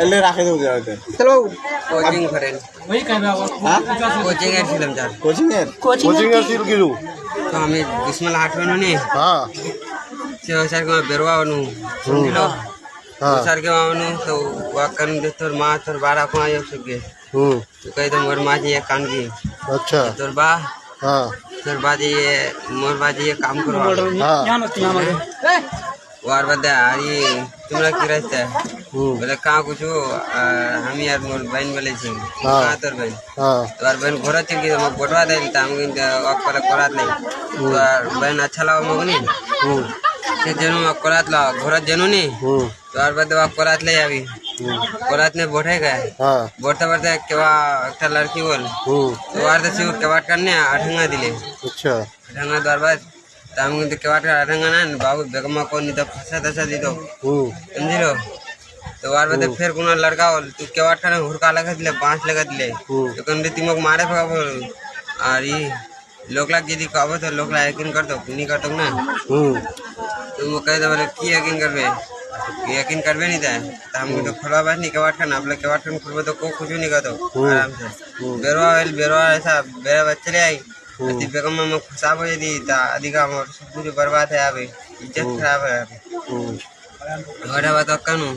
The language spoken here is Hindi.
এলে রাখে দেবো যাতে চলো কোচিং করেন হ্যাঁ কোচিং এর ছিলাম স্যার কোচিং এর সিল কিলো তো আমি বিস্মল হাঁটবেন নি হ্যাঁ সে স্যার কে বেরवा बनू समझलो हाँ सर के बनू तो वाकन दे तोर माँ तोर बारा को आयो सके तो कह दो मोर माँ जी ये कान की अच्छा तोर बा हाँ तोर बाजी ये मोर बाजी ये काम करो हाँ वार बदे आरी तुमरा की रहता है बोले कहाँ कुछ हम यार मोर बहन बोले छी कहाँ तोर बहन हाँ तोर बहन घोड़ा चल गई तो बोटवा दे ताम अक्कर कोरात नहीं तो बहन अच्छा लगा मगनी से जनू कोरात ला घोड़ा जनू नहीं तोर बदे कोरात ले अभी कोरात ने बोठे गए हाँ बोलते बोलते केवा एक लड़की बोल तो वार दे सिव केवाट करने अठंगा दिले अच्छा अठंगा द्वार बाद ताम के केवाट का अठंगा ना बाबू बेगमा को नहीं तो फंसा दसा दी दो समझिलो तो वार बाद फिर कोनो लड़का बोल तू केवाट का हुरका लगा दिले 5 लगा दिले तो कन तिमक मारे फगा बोल और ये लोकला यदि कहबो तो लोकला यकीन कर दो नहीं कर दो ना तुम कह दो बोले की यकीन करबे नहीं था तो हमको तो खुला बात नहीं केवाट का नापले केवाट का खुलबो तो को कुछ नहीं कर दो आराम से बेरवा ऐसा बेरा बच्चे ले आई अति बेगम में फसाब हो जाती ता अधिका मोर सब कुछ बर्बाद है अभी इज्जत खराब है अभी घोड़ा बात कानू